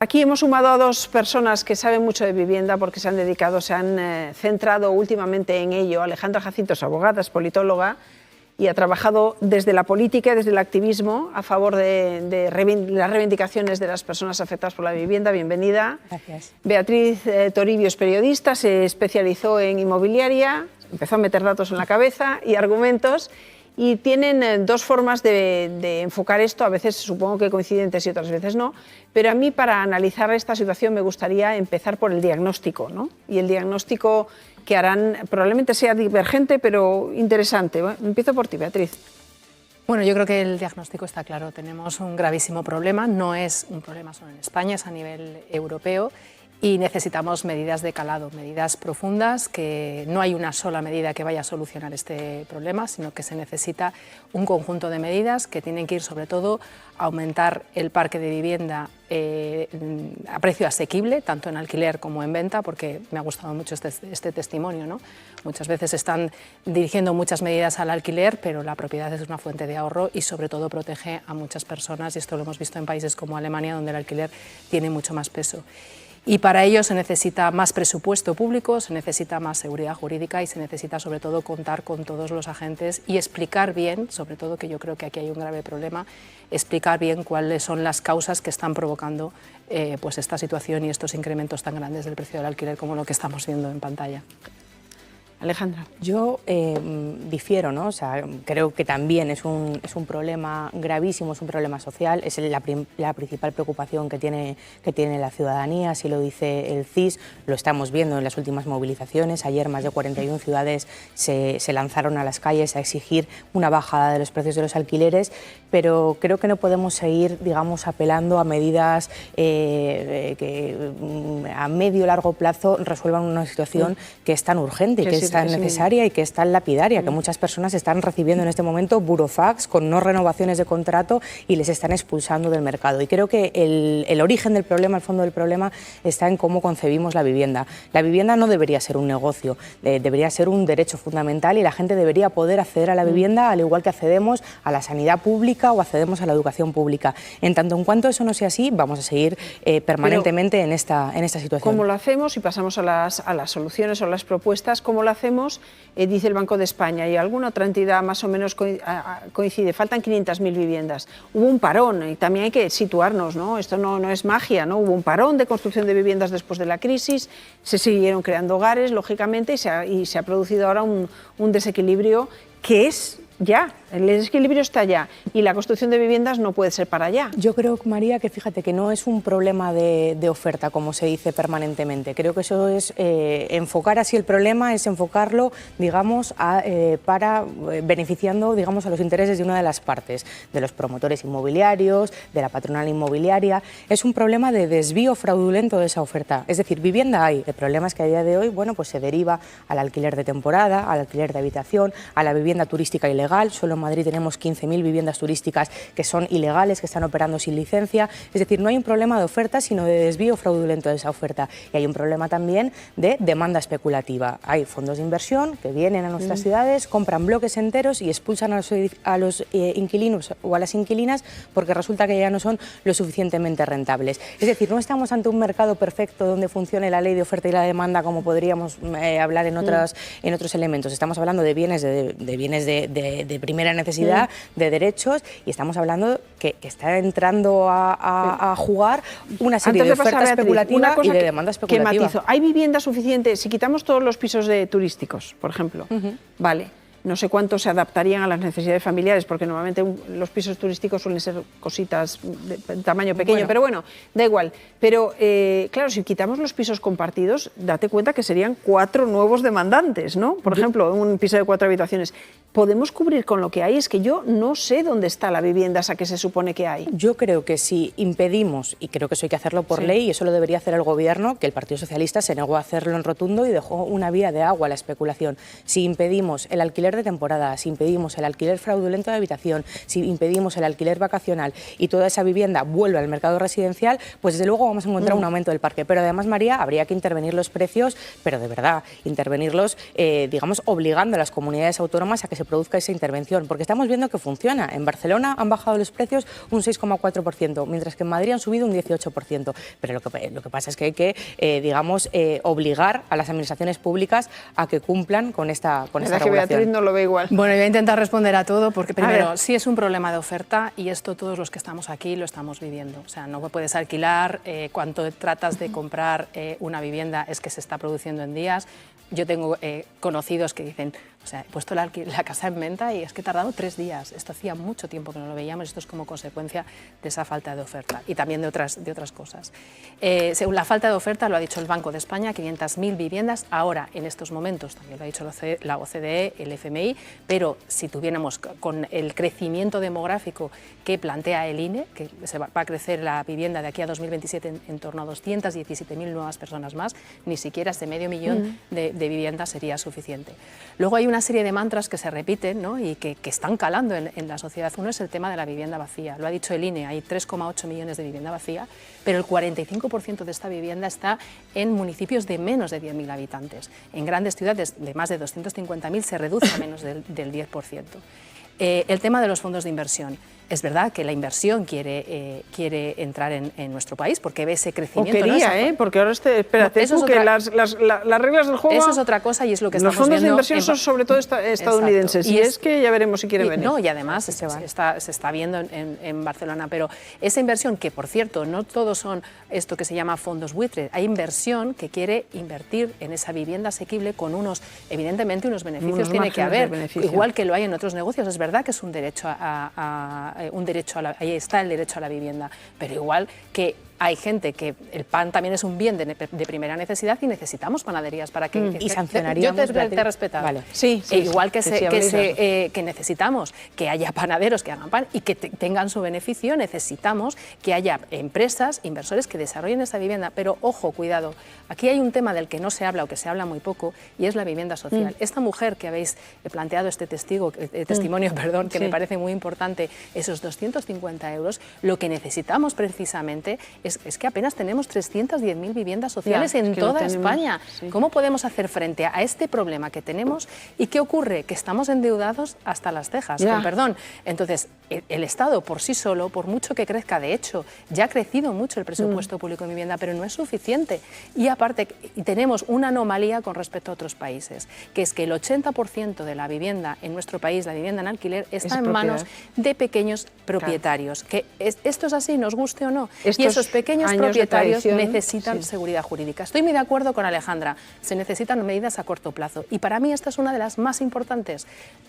Aquí hemos sumado a dos personas que saben mucho de vivienda porque se han centrado últimamente en ello. Alejandra Jacinto es abogada, es politóloga y ha trabajado desde la política y desde el activismo a favor de las reivindicaciones de las personas afectadas por la vivienda. Bienvenida. Gracias. Beatriz Toribio es periodista, se especializó en inmobiliaria, empezó a meter datos en la cabeza y argumentos. Y tienen dos formas de enfocar esto, a veces supongo que coincidentes y otras veces no, pero a mí para analizar esta situación me gustaría empezar por el diagnóstico, ¿no? Y el diagnóstico que harán probablemente sea divergente, pero interesante. Bueno, empiezo por ti, Beatriz. Bueno, yo creo que el diagnóstico está claro. Tenemos un gravísimo problema, no es un problema solo en España, es a nivel europeo. Y necesitamos medidas de calado, medidas profundas, que no hay una sola medida que vaya a solucionar este problema, sino que se necesita un conjunto de medidas que tienen que ir sobre todo a aumentar el parque de vivienda a precio asequible, tanto en alquiler como en venta, porque me ha gustado mucho este testimonio, ¿no? Muchas veces están dirigiendo muchas medidas al alquiler, pero la propiedad es una fuente de ahorro y sobre todo protege a muchas personas, y esto lo hemos visto en países como Alemania, donde el alquiler tiene mucho más peso. Y para ello se necesita más presupuesto público, se necesita más seguridad jurídica y se necesita sobre todo contar con todos los agentes y explicar bien, sobre todo que yo creo que aquí hay un grave problema, explicar bien cuáles son las causas que están provocando pues esta situación y estos incrementos tan grandes del precio del alquiler como lo que estamos viendo en pantalla. Alejandra. Yo difiero, ¿no? O sea, creo que también es un problema gravísimo, es un problema social, es la principal preocupación que tiene la ciudadanía, así lo dice el CIS, lo estamos viendo en las últimas movilizaciones. Ayer más de 41 ciudades se lanzaron a las calles a exigir una bajada de los precios de los alquileres, pero creo que no podemos seguir, digamos, apelando a medidas que a medio largo plazo resuelvan una situación que es tan urgente y que es tan necesaria y que es tan lapidaria, que muchas personas están recibiendo en este momento burofax con no renovaciones de contrato y les están expulsando del mercado. Y creo que el origen del problema, el fondo del problema, está en cómo concebimos la vivienda. La vivienda no debería ser un negocio, debería ser un derecho fundamental y la gente debería poder acceder a la vivienda al igual que accedemos a la sanidad pública o accedemos a la educación pública. En tanto en cuanto eso no sea así, vamos a seguir permanentemente en esta situación. ¿Cómo lo hacemos? Y pasamos a las soluciones o las propuestas. ¿Cómo lo hacemos? Dice el Banco de España y alguna otra entidad más o menos coincide, faltan 500.000 viviendas. Hubo un parón y también hay que situarnos, ¿no? Esto no es magia, ¿no? Hubo un parón de construcción de viviendas después de la crisis, se siguieron creando hogares, lógicamente, y se ha producido ahora un desequilibrio que es ya, el desequilibrio está ya y la construcción de viviendas no puede ser para allá. Yo creo, María, que fíjate que no es un problema de oferta, como se dice permanentemente. Creo que eso es enfocar así el problema, es enfocarlo, digamos, para beneficiando, digamos, a los intereses de una de las partes, de los promotores inmobiliarios, de la patronal inmobiliaria. Es un problema de desvío fraudulento de esa oferta. Es decir, vivienda hay. El problema es que a día de hoy, bueno, pues se deriva al alquiler de temporada, al alquiler de habitación, a la vivienda turística ilegal. Solo en Madrid tenemos 15.000 viviendas turísticas que son ilegales, que están operando sin licencia. Es decir, no hay un problema de oferta, sino de desvío fraudulento de esa oferta. Y hay un problema también de demanda especulativa. Hay fondos de inversión que vienen a nuestras ciudades, compran bloques enteros y expulsan a los inquilinos o a las inquilinas porque resulta que ya no son lo suficientemente rentables. Es decir, no estamos ante un mercado perfecto donde funcione la ley de oferta y la demanda como podríamos hablar en otros elementos. Estamos hablando de bienes de primera necesidad, de derechos, y estamos hablando que está entrando a jugar una serie de ofertas especulativas y de demanda especulativa. Que matizo, ¿hay vivienda suficiente? Si quitamos todos los pisos turísticos, por ejemplo, vale, no sé cuántos se adaptarían a las necesidades familiares, porque normalmente los pisos turísticos suelen ser cositas de tamaño pequeño, pero bueno, da igual. Pero claro, si quitamos los pisos compartidos, date cuenta que serían 4 nuevos demandantes, ¿no? Por ejemplo, un piso de 4 habitaciones. ¿Podemos cubrir con lo que hay? Es que yo no sé dónde está la vivienda esa que se supone que hay. Yo creo que si impedimos, y creo que eso hay que hacerlo por ley, y eso lo debería hacer el Gobierno, que el Partido Socialista se negó a hacerlo en rotundo y dejó una vía de agua a la especulación. Si impedimos el alquiler de temporada, si impedimos el alquiler fraudulento de habitación, si impedimos el alquiler vacacional y toda esa vivienda vuelve al mercado residencial, pues desde luego vamos a encontrar un aumento del parque. Pero además, María, habría que intervenir los precios, pero de verdad, intervenirlos, digamos, obligando a las comunidades autónomas a que se produzca esa intervención, porque estamos viendo que funciona. En Barcelona han bajado los precios un 6,4%, mientras que en Madrid han subido un 18%. Pero lo que pasa es que hay que, digamos, obligar a las administraciones públicas a que cumplan con esta regulación. Que Beatriz no lo ve igual. Bueno, voy a intentar responder a todo, porque primero, sí es un problema de oferta y esto todos los que estamos aquí lo estamos viviendo. O sea, no puedes alquilar, cuando tratas de comprar una vivienda es que se está produciendo en días. Yo tengo conocidos que dicen, o sea, he puesto la casa en venta y es que he tardado 3 días. Esto hacía mucho tiempo que no lo veíamos, esto es como consecuencia de esa falta de oferta y también de otras cosas. Según la falta de oferta, lo ha dicho el Banco de España, 500.000 viviendas ahora, en estos momentos, también lo ha dicho la OCDE, el FMI, pero si tuviéramos con el crecimiento demográfico que plantea el INE, que se va a crecer la vivienda de aquí a 2027 en torno a 217.000 nuevas personas más, ni siquiera ese medio millón de viviendas sería suficiente. Luego hay una serie de mantras que se repiten, ¿no? Y que están calando en la sociedad. Uno es el tema de la vivienda vacía. Lo ha dicho el INE, hay 3,8 millones de vivienda vacía, pero el 45% de esta vivienda está en municipios de menos de 10.000 habitantes. En grandes ciudades de más de 250.000 se reduce a menos del 10%. El tema de los fondos de inversión. Es verdad que la inversión quiere entrar en nuestro país porque ve ese crecimiento. O quería, ¿no? Porque ahora espérate, eso que las reglas del juego... Eso es otra cosa y es lo que estamos viendo. Los fondos de inversión son sobre todo estadounidenses. Y es que ya veremos si quieren venir. No, y además se está viendo en Barcelona. Pero esa inversión, que por cierto, no todos son esto que se llama fondos buitre. Hay inversión que quiere invertir en esa vivienda asequible con evidentemente unos beneficios tiene que haber. Igual que lo hay en otros negocios. Es verdad que es un derecho ahí está el derecho a la vivienda, pero igual que hay gente que el pan también es un bien de primera necesidad y necesitamos panaderías para que... Y sancionaríamos... Yo te he respetado. Vale. Sí, igual que necesitamos que haya panaderos que hagan pan y que tengan su beneficio, necesitamos que haya empresas, inversores que desarrollen esa vivienda. Pero ojo, cuidado, aquí hay un tema del que no se habla o que se habla muy poco y es la vivienda social. Esta mujer que habéis planteado este testimonio, que me parece muy importante, esos 250 euros, lo que necesitamos precisamente es que apenas tenemos 310.000 viviendas sociales en toda España. Sí. ¿Cómo podemos hacer frente a este problema que tenemos? ¿Y qué ocurre? Que estamos endeudados hasta las cejas, con perdón. Entonces, el Estado por sí solo, por mucho que crezca, de hecho, ya ha crecido mucho el presupuesto público de vivienda, pero no es suficiente. Y aparte, tenemos una anomalía con respecto a otros países, que es que el 80% de la vivienda en nuestro país, la vivienda en alquiler, está en manos de pequeños propietarios. Que esto es así, nos guste o no. Y esos pequeños propietarios necesitan seguridad jurídica. Estoy muy de acuerdo con Alejandra, se necesitan medidas a corto plazo y para mí esta es una de las más importantes.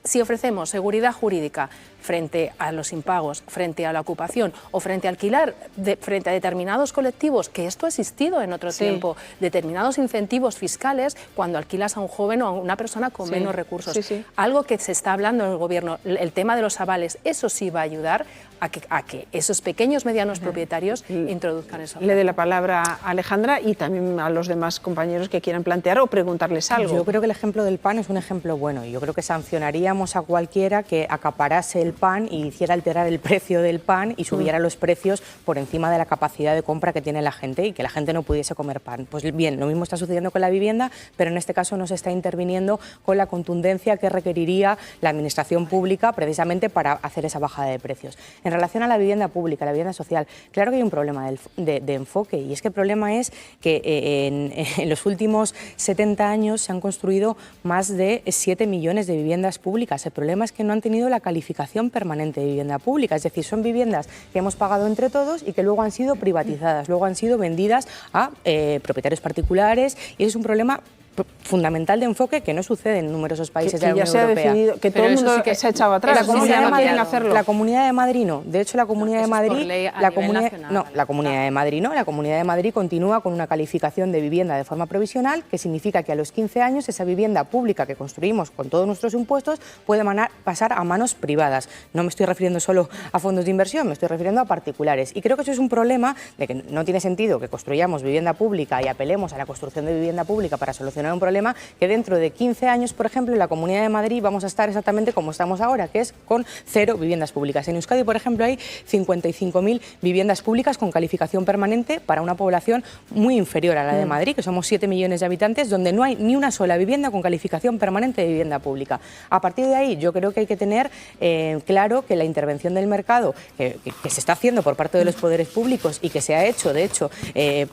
Si ofrecemos seguridad jurídica frente a los impagos, frente a la ocupación o frente a alquilar, frente a determinados colectivos, que esto ha existido en otro tiempo, determinados incentivos fiscales cuando alquilas a un joven o a una persona con menos recursos. Algo que se está hablando en el gobierno, el tema de los avales, eso sí va a ayudar a que esos pequeños medianos propietarios introduzcan eso. Le dé la palabra a Alejandra y también a los demás compañeros que quieran plantear o preguntarles algo. Yo creo que el ejemplo del pan es un ejemplo bueno. Yo creo que sancionaríamos a cualquiera que acaparase el pan y hiciera alterar el precio del pan y subiera los precios por encima de la capacidad de compra que tiene la gente y que la gente no pudiese comer pan. Pues bien, lo mismo está sucediendo con la vivienda, pero en este caso no se está interviniendo con la contundencia que requeriría la administración pública precisamente para hacer esa bajada de precios. En relación a la vivienda pública, la vivienda social, claro que hay un problema de enfoque y es que el problema es que en los últimos 70 años se han construido más de 7 millones de viviendas públicas. El problema es que no han tenido la calificación permanente de vivienda pública, es decir, son viviendas que hemos pagado entre todos y que luego han sido privatizadas, luego han sido vendidas a propietarios particulares y es un problema fundamental de enfoque que no sucede en numerosos países de la Unión Europea. Decidido, que todo el mundo se ha echado atrás. La Comunidad de Madrid hacerlo. La Comunidad de Madrid no. De hecho, la Comunidad de Madrid, la Comunidad de Madrid continúa con una calificación de vivienda de forma provisional, que significa que a los 15 años esa vivienda pública que construimos con todos nuestros impuestos puede pasar a manos privadas. No me estoy refiriendo solo a fondos de inversión, me estoy refiriendo a particulares. Y creo que eso es un problema de que no tiene sentido que construyamos vivienda pública y apelemos a la construcción de vivienda pública para solucionar solucionar un problema que dentro de 15 años, por ejemplo, en la Comunidad de Madrid vamos a estar exactamente como estamos ahora, que es con 0 viviendas públicas. En Euskadi, por ejemplo, hay 55.000 viviendas públicas con calificación permanente para una población muy inferior a la de Madrid, que somos 7 millones de habitantes, donde no hay ni una sola vivienda con calificación permanente de vivienda pública. A partir de ahí, yo creo que hay que tener claro que la intervención del mercado que se está haciendo por parte de los poderes públicos y que se ha hecho, de hecho,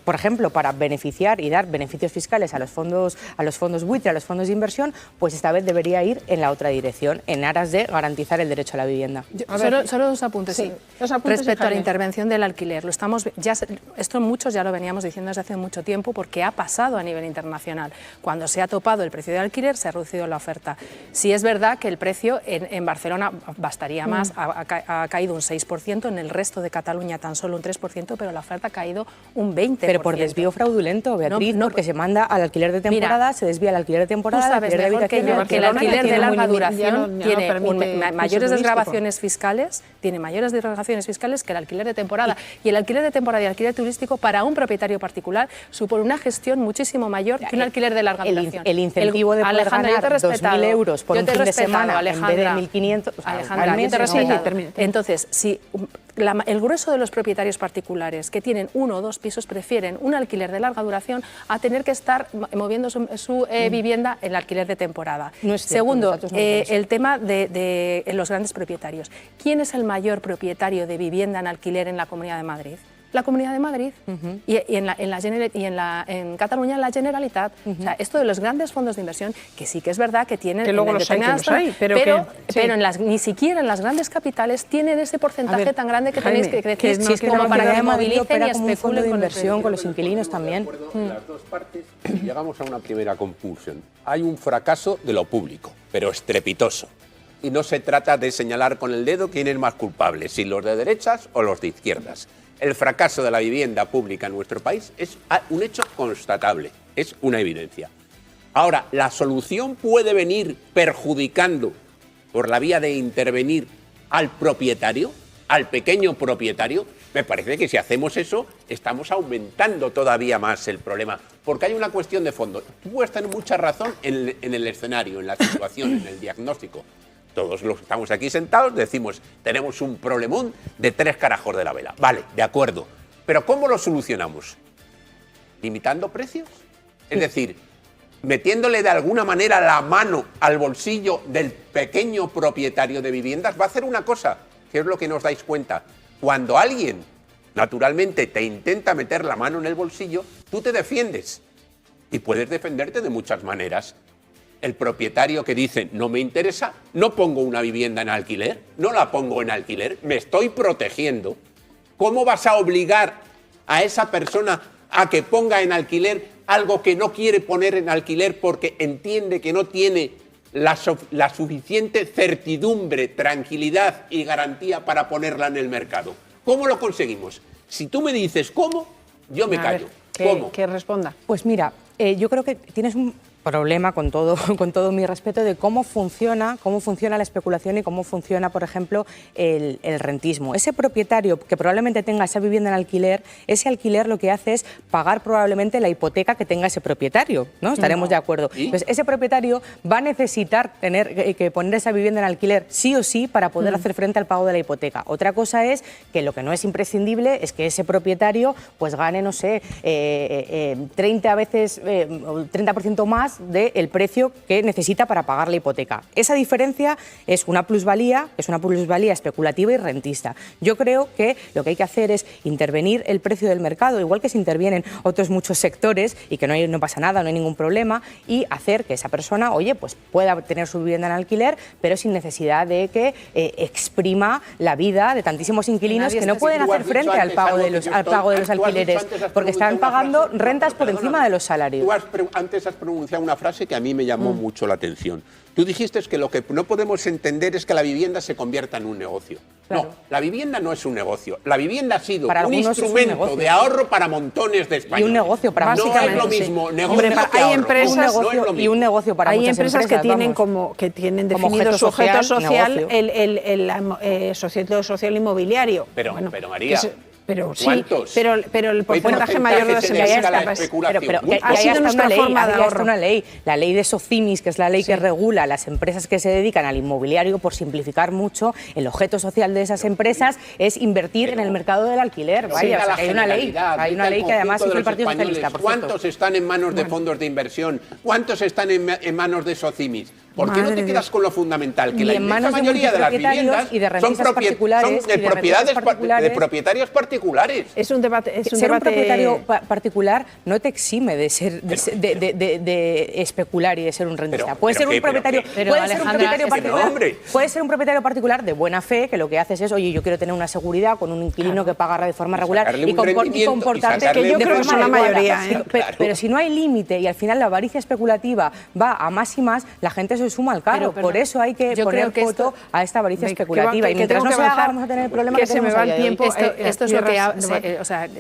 por ejemplo, para beneficiar y dar beneficios fiscales a los fondos buitre, a los fondos de inversión, pues esta vez debería ir en la otra dirección, en aras de garantizar el derecho a la vivienda. Solo dos apuntes. Sí, respecto a la intervención del alquiler. Esto muchos ya lo veníamos diciendo desde hace mucho tiempo porque ha pasado a nivel internacional. Cuando se ha topado el precio del alquiler, se ha reducido la oferta. Sí es verdad que el precio en Barcelona bastaría más, ha caído un 6%, en el resto de Cataluña tan solo un 3%, pero la oferta ha caído un 20%. Pero por desvío fraudulento, Beatriz, porque se manda al alquiler de temporada, se desvía al alquiler de temporada. Tú sabes mejor que yo que el alquiler de larga duración tiene mayores desgravaciones fiscales, que el alquiler de temporada. Y el alquiler de temporada y el alquiler turístico para un propietario particular supone una gestión muchísimo mayor que un alquiler de larga duración. El incentivo de poder ganar 2.000 euros por un fin de semana en vez de 1.500... Alejandra, yo te he respetado. Entonces, si el grueso de los propietarios particulares que tienen 1 o 2 pisos prefieren un alquiler de larga duración a tener que estar moviendo su vivienda en el alquiler de temporada. No es cierto, segundo, el tema de los grandes propietarios. ¿Quién es el mayor propietario de vivienda en alquiler en la Comunidad de Madrid? La Comunidad de Madrid y en Cataluña la Generalitat. O sea, esto de los grandes fondos de inversión, que sí que es verdad que tienen... Que luego los hay, pero ni siquiera en las grandes capitales tienen ese porcentaje tan grande que tenéis que crecer, si es como para que se movilicen y especulen con inversión, con los inquilinos también. Las dos partes llegamos a una primera conclusión. Hay un fracaso de lo público, pero estrepitoso. Y no se trata de señalar con el dedo quién es más culpable, si los de derechas o los de izquierdas. El fracaso de la vivienda pública en nuestro país es un hecho constatable, es una evidencia. Ahora, ¿la solución puede venir perjudicando por la vía de intervenir al propietario, al pequeño propietario? Me parece que si hacemos eso, estamos aumentando todavía más el problema, porque hay una cuestión de fondo. Tú puedes tener mucha razón en el escenario, en la situación, en el diagnóstico. Todos los que estamos aquí sentados decimos, tenemos un problemón de 3 carajos de la vela. Vale, de acuerdo. Pero ¿cómo lo solucionamos? ¿Limitando precios? Es decir, metiéndole de alguna manera la mano al bolsillo del pequeño propietario de viviendas. Va a hacer una cosa, que es lo que nos dais cuenta. Cuando alguien, naturalmente, te intenta meter la mano en el bolsillo, tú te defiendes. Y puedes defenderte de muchas maneras. El propietario que dice, no me interesa, no pongo una vivienda en alquiler, no la pongo en alquiler, me estoy protegiendo. ¿Cómo vas a obligar a esa persona a que ponga en alquiler algo que no quiere poner en alquiler porque entiende que no tiene la suficiente certidumbre, tranquilidad y garantía para ponerla en el mercado? ¿Cómo lo conseguimos? Si tú me dices cómo, yo me callo. ¿Cómo? Que responda. Pues mira, yo creo que tienes un problema, con todo mi respeto, de cómo funciona la especulación y cómo funciona, por ejemplo, el rentismo. Ese propietario que probablemente tenga esa vivienda en alquiler, ese alquiler lo que hace es pagar probablemente la hipoteca que tenga ese propietario, ¿no? Estaremos de acuerdo. Entonces, ese propietario va a necesitar tener que poner esa vivienda en alquiler sí o sí para poder hacer frente al pago de la hipoteca. Otra cosa es que lo que no es imprescindible es que ese propietario pues gane, no sé, 30% más del precio que necesita para pagar la hipoteca. Esa diferencia es una plusvalía especulativa y rentista. Yo creo que lo que hay que hacer es intervenir el precio del mercado, igual que se intervienen otros muchos sectores y que no pasa nada, no hay ningún problema, y hacer que esa persona, oye, pues pueda tener su vivienda en alquiler, pero sin necesidad de que exprima la vida de tantísimos inquilinos que no pueden hacer frente al pago de los alquileres, porque están pagando rentas por encima de los salarios. Antes has pronunciado una frase que a mí me llamó mucho la atención. Tú dijiste que lo que no podemos entender es que la vivienda se convierta en un negocio. Claro. No, la vivienda no es un negocio. La vivienda ha sido un instrumento de ahorro para montones de españoles. Y un negocio para no es lo mismo. Sí. Negocio hay empresas y un negocio para hay empresas que tienen definido su objeto social, el societo social inmobiliario. Pero María, Pero sí, ¿Cuántos? pero el porcentaje mayor de las se dedica a la empresas especulación. Pero que Ha sido nuestra forma de ahí está ahorro. una ley, la ley de SOCIMIS, que es la ley que regula las empresas que se dedican al inmobiliario, por simplificar mucho. El objeto social de esas empresas es invertir en el mercado del alquiler. Vaya, o sea, que hay una ley que además hizo el Partido Socialista. Por cierto. ¿Cuántos están en manos de fondos de inversión? ¿Cuántos están en manos de SOCIMIS? ¿Por qué no te quedas con lo fundamental? Que la inmensa mayoría de las viviendas son de propietarios particulares. Es un debate. Ser un propietario particular no te exime de ser de especular y de ser un rentista. Puede ser un propietario particular de buena fe, que lo que haces es, oye, yo quiero tener una seguridad con un inquilino que paga de forma regular y comportarte que yo creo que son la mayoría. Pero si no hay límite y al final la avaricia especulativa va a más y más, la gente se suma al carro. Por eso hay que poner coto a esta avaricia especulativa. Y mientras no se haga, vamos a tener el problema que se me va el tiempo. Esto es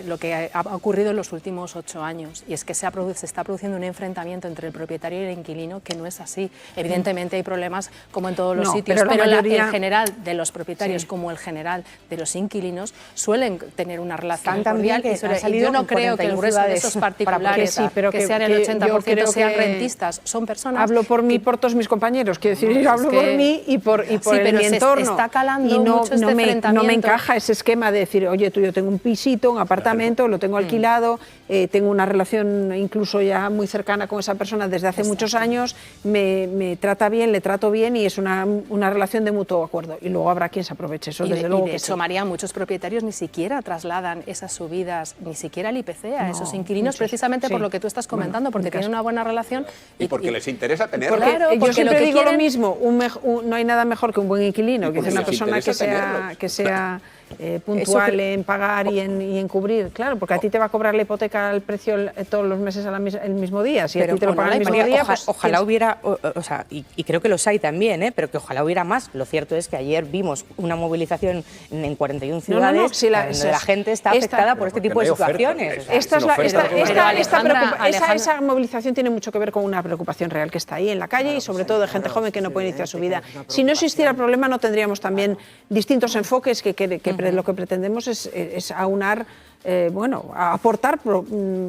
lo que ha ocurrido en los últimos 8 años, y es que se está produciendo un enfrentamiento entre el propietario y el inquilino que no es así. Evidentemente hay problemas como en todos los sitios, pero el general de los propietarios como el general de los inquilinos suelen tener una relación cordial, y yo no creo que el grueso de esos particulares que sean el 80% sean rentistas, son personas... Hablo por mí, por todos mis compañeros, quiero decir, hablo por mí y por mi entorno. Está calando y mucho este enfrentamiento. No me encaja ese esquema de decir, oye, yo tengo un pisito, un apartamento, lo tengo alquilado, tengo una relación incluso ya muy cercana con esa persona desde hace muchos años, me trata bien, le trato bien y es una relación de mutuo acuerdo. Y luego habrá quien se aproveche eso, desde luego. De hecho, María, muchos propietarios ni siquiera trasladan esas subidas, ni siquiera el IPC a esos inquilinos, precisamente por lo que tú estás comentando, porque tienen una buena relación. Y porque les interesa tenerlo. Yo siempre digo lo mismo, no hay nada mejor que un buen inquilino, que es una persona que sea puntual en pagar y en cubrir, claro, porque a ti te va a cobrar la hipoteca al precio todos los meses el mismo día. Si a ti te lo pagan el mismo día, pues ojalá hubiera, o sea, y creo que los hay también, pero que ojalá hubiera más. Lo cierto es que ayer vimos una movilización en 41 ciudades donde la gente está afectada por este tipo de situaciones. Esa movilización tiene mucho que ver con una preocupación real que está ahí en la calle y sobre todo de gente joven que no puede iniciar su vida. Si no existiera el problema, no tendríamos también distintos enfoques que lo que pretendemos es aunar, aportar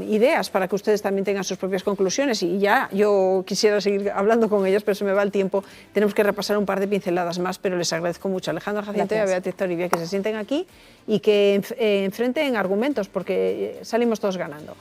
ideas para que ustedes también tengan sus propias conclusiones. Y ya yo quisiera seguir hablando con ellos, pero se me va el tiempo. Tenemos que repasar un par de pinceladas más, pero les agradezco mucho a Alejandro Jacinto y a Beatriz Toribia que se sienten aquí y que enfrenten argumentos, porque salimos todos ganando.